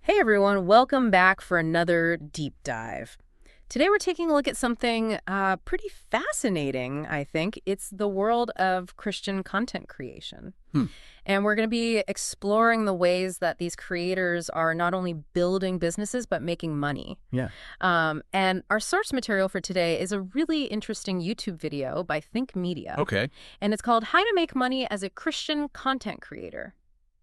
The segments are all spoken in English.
Hey everyone, welcome back for another deep dive. Today we're taking a look at something pretty fascinating, I think. It's the world of Christian content creation. Hmm. And we're going to be exploring the ways that these creators are not only building businesses, but making money. Yeah. And our source material for today is a really interesting YouTube video by Think Media. Okay. And it's called How to Make Money as a Christian Content Creator.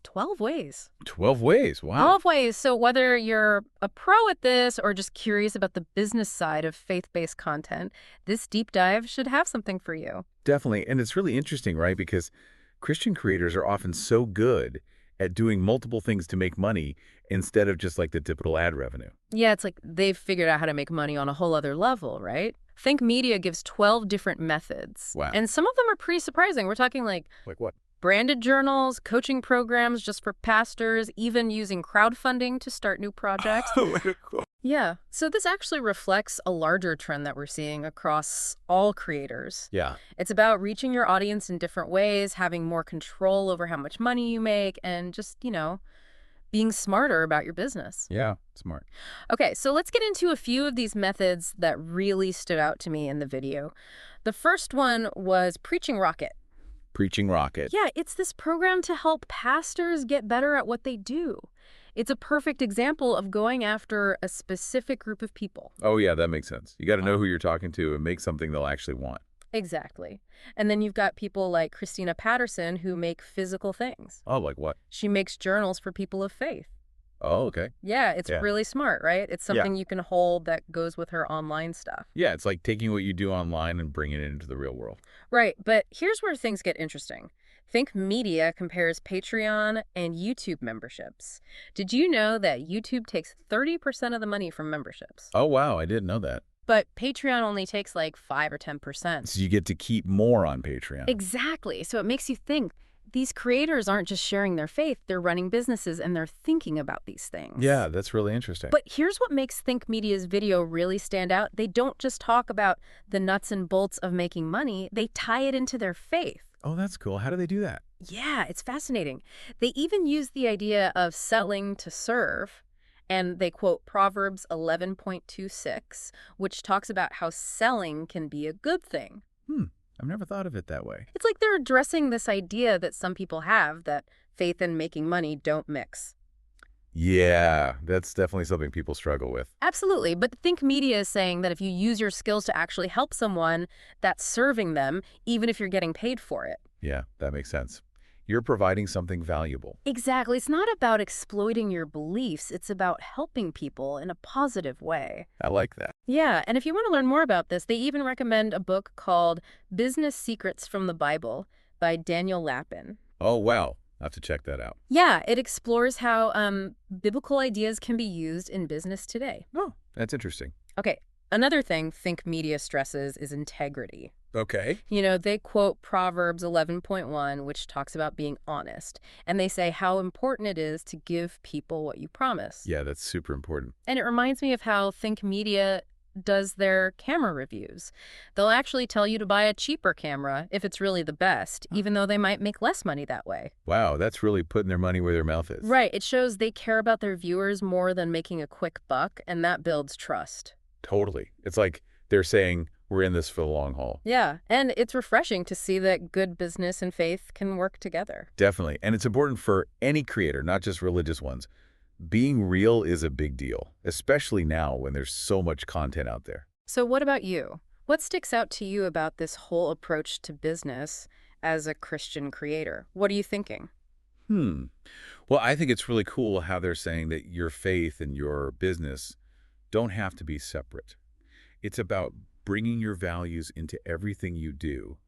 12 ways. 12 ways. Wow. 12 ways. So whether you're a pro at this or just curious about the business side of faith-based content, this deep dive should have something for you. Definitely. And it's really interesting, right? Because Christian creators are often so good at doing multiple things to make money instead of just like the typical ad revenue. Yeah, it's like they've figured out how to make money on a whole other level, right? Think Media gives 12 different methods. Wow. And some of them are pretty surprising. We're talking like Like what? branded journals, coaching programs just for pastors, even using crowdfunding to start new projects. Yeah. So this actually reflects a larger trend that we're seeing across all creators. Yeah. It's about reaching your audience in different ways, having more control over how much money you make, and just, being smarter about your business. Yeah. Smart. Okay, so let's get into a few of these methods that really stood out to me in the video. The first one was Preaching Rocket. Preaching rocket. Yeah, it's this program to help pastors get better at what they do. It's a perfect example of going after a specific group of people. Oh, yeah. That makes sense. You got to know who you're talking to and make something they'll actually want. Exactly. And then you've got people like Christina Patterson who make physical things. Oh, like what? She makes journals for people of faith. Oh, okay. Yeah, it's Yeah. really smart, right? It's something you can hold that goes with her online stuff. Yeah. It's like taking what you do online and bringing it into the real world. Right, but here's where things get interesting. Think Media compares Patreon and YouTube memberships. Did you know that YouTube takes 30% of the money from memberships? Oh, wow. I didn't know that. But Patreon only takes like 5 or 10%. So you get to keep more on Patreon. Exactly. So it makes you think these creators aren't just sharing their faith, they're running businesses and they're thinking about these things. Yeah, that's really interesting. But here's what makes Think Media's video really stand out. They don't just talk about the nuts and bolts of making money, they tie it into their faith. Oh, that's cool. How do they do that? Yeah, it's fascinating. They even use the idea of selling to serve, and they quote Proverbs 11.26, which talks about how selling can be a good thing. I've never thought of it that way. It's like they're addressing this idea that some people have that faith and making money don't mix. Yeah, that's definitely something people struggle with. Absolutely, but Think Media is saying that if you use your skills to actually help someone, that's serving them, even if you're getting paid for it. Yeah, that makes sense. You're providing something valuable. Exactly. It's not about exploiting your beliefs. It's about helping people in a positive way. I like that. Yeah, and if you want to learn more about this, they even recommend a book called Business Secrets from the Bible by Daniel Lapin. Oh, wow. I'll have to check that out. Yeah, it explores how biblical ideas can be used in business today. Oh, that's interesting. Okay, another thing Think Media stresses is integrity. Okay. They quote Proverbs 11.1, which talks about being honest. And they say how important it is to give people what you promise. Yeah, that's super important. And it reminds me of how Think Media does their camera reviews. They'll actually tell you to buy a cheaper camera if it's really the best, even though they might make less money that way. Wow, that's really putting their money where their mouth is. Right. It shows they care about their viewers more than making a quick buck, and that builds trust. Totally. It's like they're saying, we're in this for the long haul. Yeah, and it's refreshing to see that good business and faith can work together. Definitely. And it's important for any creator, not just religious ones. Being real is a big deal, especially now when there's so much content out there. So what about you? What sticks out to you about this whole approach to business as a Christian creator? What are you thinking? Well, I think it's really cool how they're saying that your faith and your business don't have to be separate. It's about bringing your values into everything you do,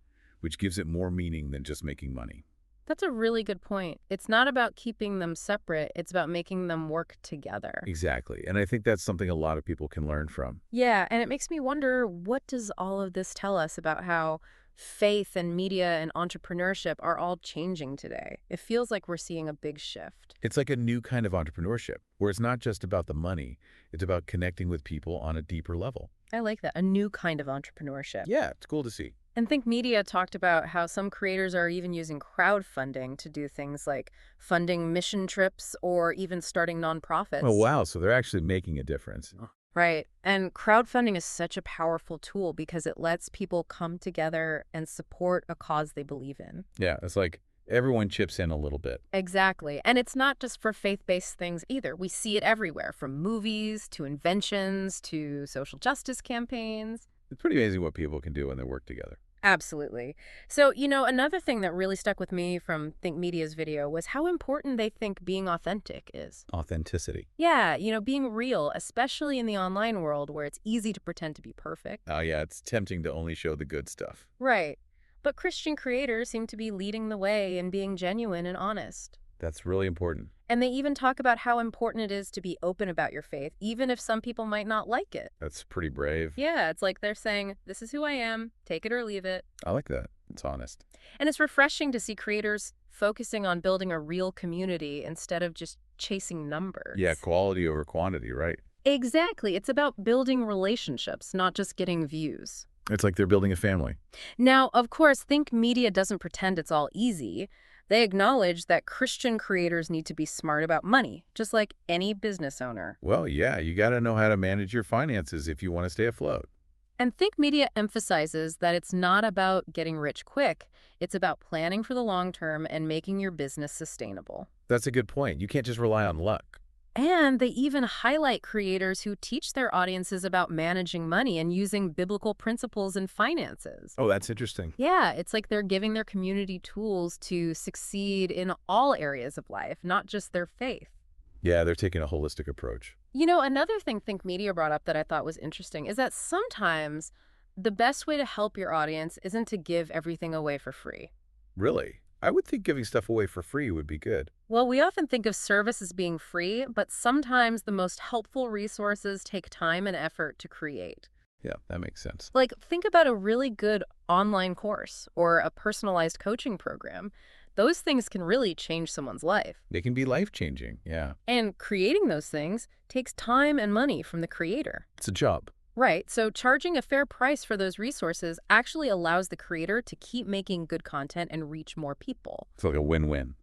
which gives it more meaning than just making money. That's a really good point. It's not about keeping them separate. It's about making them work together. Exactly. And I think that's something a lot of people can learn from. Yeah, and it makes me wonder, what does all of this tell us about how faith and media and entrepreneurship are all changing today? It feels like we're seeing a big shift. It's like a new kind of entrepreneurship, where it's not just about the money, it's about connecting with people on a deeper level. I like that. A new kind of entrepreneurship. Yeah, it's cool to see. And Think Media talked about how some creators are even using crowdfunding to do things like funding mission trips or even starting Oh, nonprofits. wow. So they're actually making a difference. Right. And crowdfunding is such a powerful tool because it lets people come together and support a cause they believe in. Yeah, it's like everyone chips in a little bit. Exactly. And it's not just for faith-based things either. We see it everywhere, from movies to inventions to social justice campaigns. It's pretty amazing what people can do when they work together. Absolutely. So, another thing that really stuck with me from Think Media's video was how important they think being authentic is. Authenticity. Yeah, being real, especially in the online world where it's easy to pretend to be perfect. Oh, yeah, it's tempting to only show the good stuff. Right. But Christian creators seem to be leading the way in being genuine and honest. That's really important. And they even talk about how important it is to be open about your faith, even if some people might not like it. That's pretty brave. Yeah, it's like they're saying, this is who I am, take it or leave it. I like that. It's honest. And it's refreshing to see creators focusing on building a real community instead of just chasing numbers. Yeah, quality over quantity, right? Exactly. It's about building relationships, not just getting views. It's like they're building a family. Now, of course, Think Media doesn't pretend it's all easy. They acknowledge that Christian creators need to be smart about money, just like any business owner. Well, yeah, you got to know how to manage your finances if you want to stay afloat. And Think Media emphasizes that it's not about getting rich quick. It's about planning for the long term and making your business sustainable. That's a good point. You can't just rely on luck. And they even highlight creators who teach their audiences about managing money and using biblical principles in finances. Oh, that's interesting. Yeah, it's like they're giving their community tools to succeed in all areas of life, not just their faith. Yeah, they're taking a holistic approach. Another thing Think Media brought up that I thought was interesting is that sometimes the best way to help your audience isn't to give everything away for free. Really? I would think giving stuff away for free would be good. Well, we often think of service as being free, but sometimes the most helpful resources take time and effort to create. Yeah, that makes sense. Like, think about a really good online course or a personalized coaching program. Those things can really change someone's life. They can be life-changing, yeah. And creating those things takes time and money from the creator. It's a job. Right, so charging a fair price for those resources actually allows the creator to keep making good content and reach more people. It's like a win-win.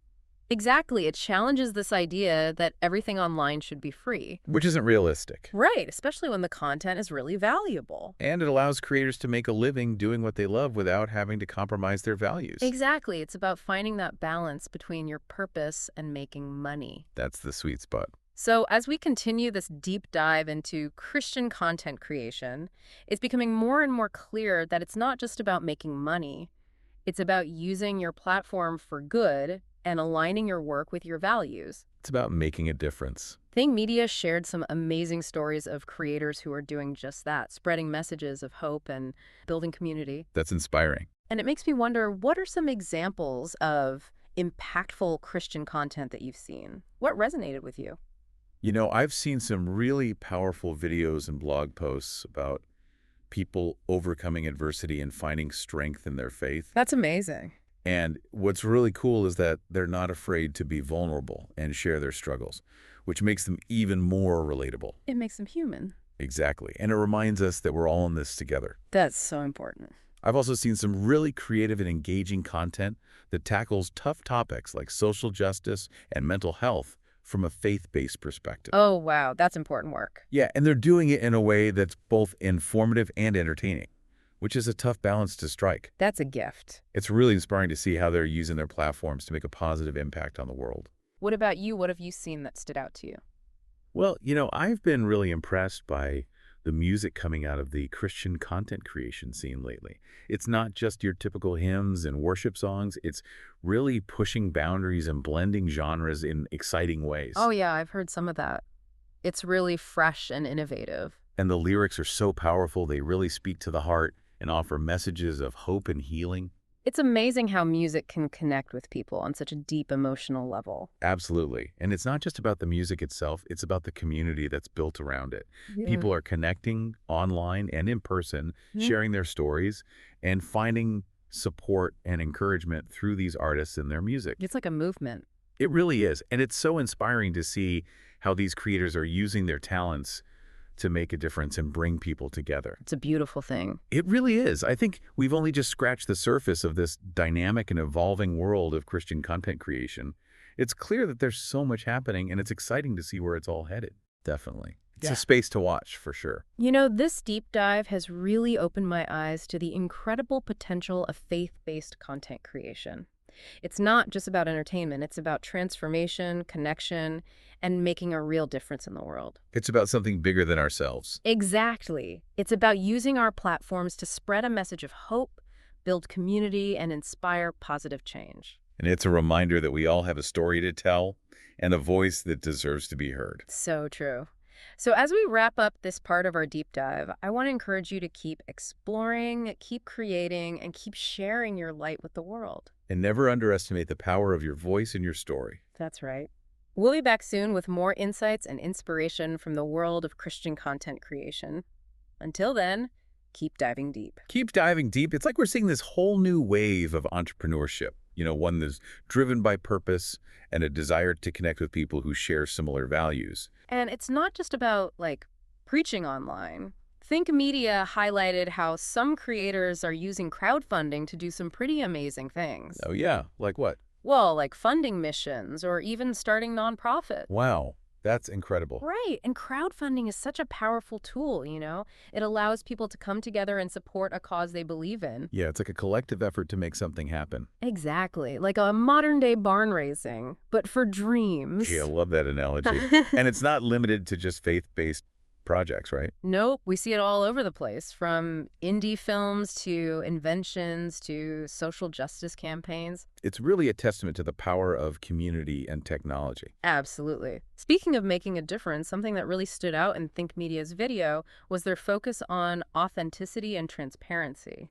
Exactly, it challenges this idea that everything online should be free. Which isn't realistic. Right, especially when the content is really valuable. And it allows creators to make a living doing what they love without having to compromise their values. Exactly, it's about finding that balance between your purpose and making money. That's the sweet spot. So as we continue this deep dive into Christian content creation, it's becoming more and more clear that it's not just about making money. It's about using your platform for good and aligning your work with your values. It's about making a difference. Think Media shared some amazing stories of creators who are doing just that, spreading messages of hope and building community. That's inspiring. And it makes me wonder, what are some examples of impactful Christian content that you've seen? What resonated with you? I've seen some really powerful videos and blog posts about people overcoming adversity and finding strength in their faith. That's amazing. And what's really cool is that they're not afraid to be vulnerable and share their struggles, which makes them even more relatable. It makes them human. Exactly. And it reminds us that we're all in this together. That's so important. I've also seen some really creative and engaging content that tackles tough topics like social justice and mental health from a faith-based perspective. Oh, wow. That's important work. Yeah, and they're doing it in a way that's both informative and entertaining, which is a tough balance to strike. That's a gift. It's really inspiring to see how they're using their platforms to make a positive impact on the world. What about you? What have you seen that stood out to you? Well, I've been really impressed by the music coming out of the Christian content creation scene lately. It's not just your typical hymns and worship songs. It's really pushing boundaries and blending genres in exciting ways. Oh, yeah, I've heard some of that. It's really fresh and innovative. And the lyrics are so powerful, they really speak to the heart and offer messages of hope and healing. It's amazing how music can connect with people on such a deep emotional level. Absolutely. And it's not just about the music itself, it's about the community that's built around it. Yeah. People are connecting online and in person, sharing their stories, and finding support and encouragement through these artists and their music. It's like a movement. It really is. And it's so inspiring to see how these creators are using their talents to make a difference and bring people together. It's a beautiful thing. It really is. I think we've only just scratched the surface of this dynamic and evolving world of Christian content creation. It's clear that there's so much happening, and it's exciting to see where it's all headed. Definitely. It's a space to watch, for sure. You know, this deep dive has really opened my eyes to the incredible potential of faith-based content creation. It's not just about entertainment. It's about transformation, connection, and making a real difference in the world. It's about something bigger than ourselves. Exactly. It's about using our platforms to spread a message of hope, build community, and inspire positive change. And it's a reminder that we all have a story to tell and a voice that deserves to be heard. So true. So as we wrap up this part of our deep dive, I want to encourage you to keep exploring, keep creating, and keep sharing your light with the world. And never underestimate the power of your voice and your story. That's right. We'll be back soon with more insights and inspiration from the world of Christian content creation. Until then, keep diving deep. Keep diving deep. It's like we're seeing this whole new wave of entrepreneurship. One that's driven by purpose and a desire to connect with people who share similar values. And it's not just about, preaching online. Think Media highlighted how some creators are using crowdfunding to do some pretty amazing things. Oh, yeah? Like what? Well, like funding missions or even starting nonprofits. Wow. That's incredible. Right. And crowdfunding is such a powerful tool, It allows people to come together and support a cause they believe in. Yeah, it's like a collective effort to make something happen. Exactly. Like a modern-day barn raising, but for dreams. Yeah, I love that analogy. And it's not limited to just faith-based projects, right? Nope. We see it all over the place, from indie films to inventions to social justice campaigns. It's really a testament to the power of community and technology. Absolutely. Speaking of making a difference, something that really stood out in Think Media's video was their focus on authenticity and transparency.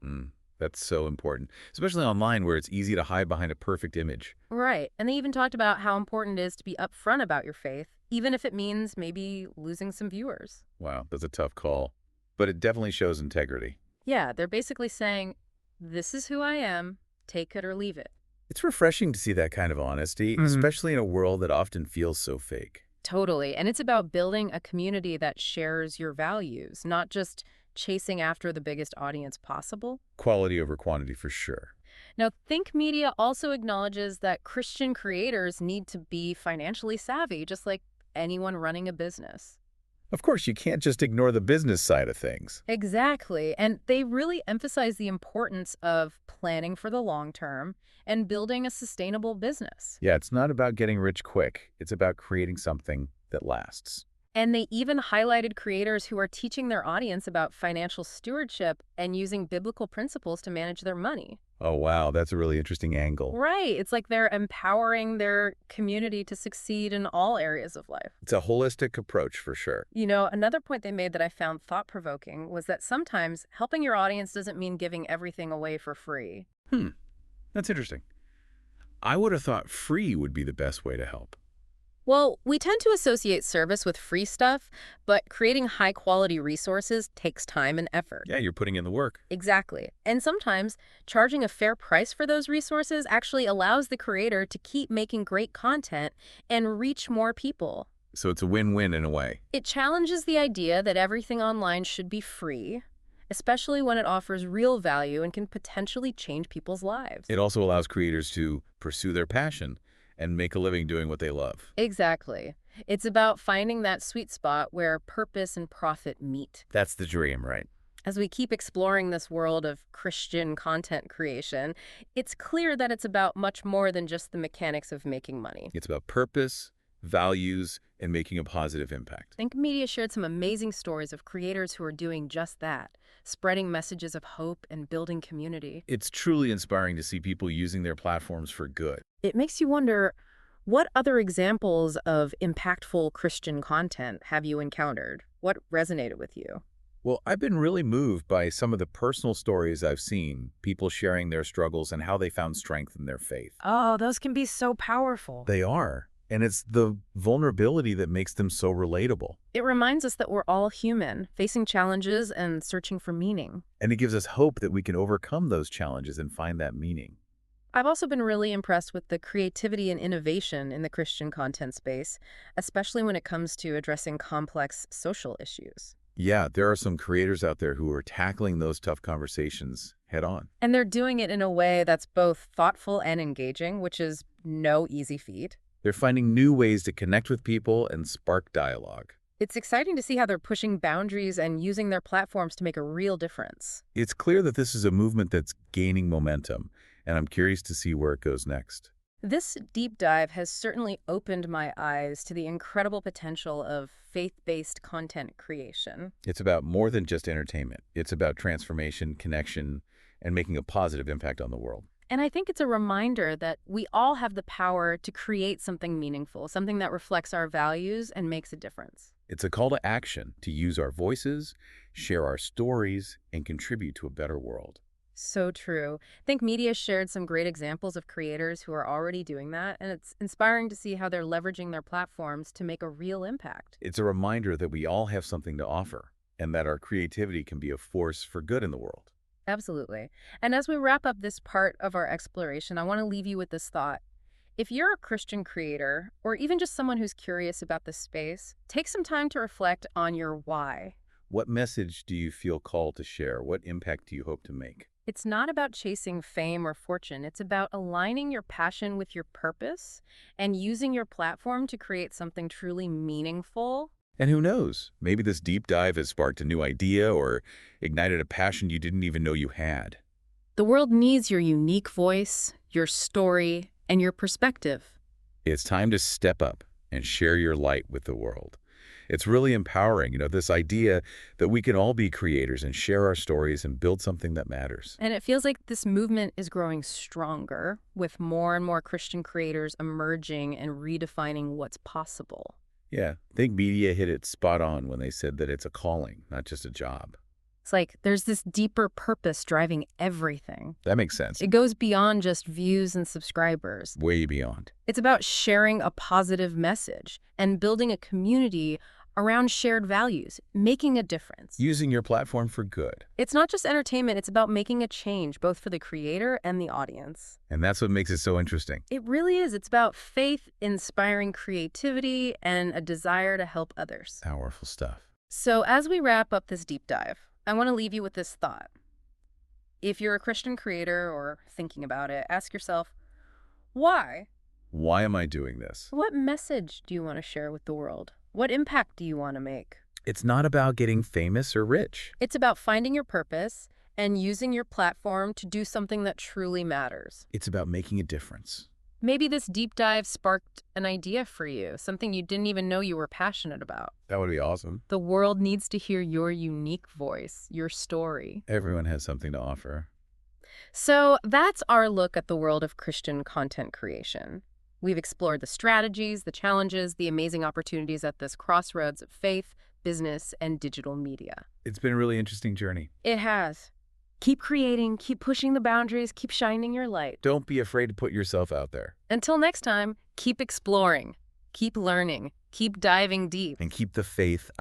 That's so important, especially online where it's easy to hide behind a perfect image. Right. And they even talked about how important it is to be upfront about your faith, even if it means maybe losing some viewers. Wow, that's a tough call. But it definitely shows integrity. Yeah, they're basically saying, this is who I am, take it or leave it. It's refreshing to see that kind of honesty, especially in a world that often feels so fake. Totally. And it's about building a community that shares your values, not just chasing after the biggest audience possible. Quality over quantity for sure. Now, Think Media also acknowledges that Christian creators need to be financially savvy, just like anyone running a business. Of course, you can't just ignore the business side of things. Exactly. And they really emphasize the importance of planning for the long term and building a sustainable business. Yeah, it's not about getting rich quick. It's about creating something that lasts. And they even highlighted creators who are teaching their audience about financial stewardship and using biblical principles to manage their money. Oh, wow. That's a really interesting angle. Right. It's like they're empowering their community to succeed in all areas of life. It's a holistic approach for sure. Another point they made that I found thought-provoking was that sometimes helping your audience doesn't mean giving everything away for free. That's interesting. I would have thought free would be the best way to help. Well, we tend to associate service with free stuff, but creating high-quality resources takes time and effort. Yeah, you're putting in the work. Exactly. And sometimes charging a fair price for those resources actually allows the creator to keep making great content and reach more people. So it's a win-win in a way. It challenges the idea that everything online should be free, especially when it offers real value and can potentially change people's lives. It also allows creators to pursue their passion and make a living doing what they love. Exactly. It's about finding that sweet spot where purpose and profit meet. That's the dream, right? As we keep exploring this world of Christian content creation, it's clear that it's about much more than just the mechanics of making money. It's about purpose, values, and making a positive impact. Think Media shared some amazing stories of creators who are doing just that, spreading messages of hope and building community. It's truly inspiring to see people using their platforms for good. It makes you wonder, what other examples of impactful Christian content have you encountered? What resonated with you? Well, I've been really moved by some of the personal stories I've seen, people sharing their struggles and how they found strength in their faith. Oh, those can be so powerful. They are. And it's the vulnerability that makes them so relatable. It reminds us that we're all human, facing challenges and searching for meaning. And it gives us hope that we can overcome those challenges and find that meaning. I've also been really impressed with the creativity and innovation in the Christian content space, especially when it comes to addressing complex social issues. Yeah, there are some creators out there who are tackling those tough conversations head on. And they're doing it in a way that's both thoughtful and engaging, which is no easy feat. They're finding new ways to connect with people and spark dialogue. It's exciting to see how they're pushing boundaries and using their platforms to make a real difference. It's clear that this is a movement that's gaining momentum, and I'm curious to see where it goes next. This deep dive has certainly opened my eyes to the incredible potential of faith-based content creation. It's about more than just entertainment. It's about transformation, connection, and making a positive impact on the world. And I think it's a reminder that we all have the power to create something meaningful, something that reflects our values and makes a difference. It's a call to action to use our voices, share our stories, and contribute to a better world. So true. I think media shared some great examples of creators who are already doing that, and it's inspiring to see how they're leveraging their platforms to make a real impact. It's a reminder that we all have something to offer, and that our creativity can be a force for good in the world. Absolutely. And as we wrap up this part of our exploration, I want to leave you with this thought. If you're a Christian creator, or even just someone who's curious about this space, take some time to reflect on your why. What message do you feel called to share? What impact do you hope to make? It's not about chasing fame or fortune. It's about aligning your passion with your purpose and using your platform to create something truly meaningful. And who knows, maybe this deep dive has sparked a new idea or ignited a passion you didn't even know you had. The world needs your unique voice, your story, and your perspective. It's time to step up and share your light with the world. It's really empowering, this idea that we can all be creators and share our stories and build something that matters. And it feels like this movement is growing stronger, with more and more Christian creators emerging and redefining what's possible. Yeah, I think media hit it spot on when they said that it's a calling, not just a job. It's like there's this deeper purpose driving everything. That makes sense. It goes beyond just views and subscribers. Way beyond. It's about sharing a positive message and building a community around shared values, making a difference. Using your platform for good. It's not just entertainment, it's about making a change, both for the creator and the audience. And that's what makes it so interesting. It really is. It's about faith, inspiring creativity, and a desire to help others. Powerful stuff. So as we wrap up this deep dive, I want to leave you with this thought. If you're a Christian creator or thinking about it, ask yourself, why? Why am I doing this? What message do you want to share with the world? What impact do you want to make? It's not about getting famous or rich. It's about finding your purpose and using your platform to do something that truly matters. It's about making a difference. Maybe this deep dive sparked an idea for you, something you didn't even know you were passionate about. That would be awesome. The world needs to hear your unique voice, your story. Everyone has something to offer. So that's our look at the world of Christian content creation. We've explored the strategies, the challenges, the amazing opportunities at this crossroads of faith, business, and digital media. It's been a really interesting journey. It has. Keep creating, keep pushing the boundaries, keep shining your light. Don't be afraid to put yourself out there. Until next time, keep exploring, keep learning, keep diving deep. And keep the faith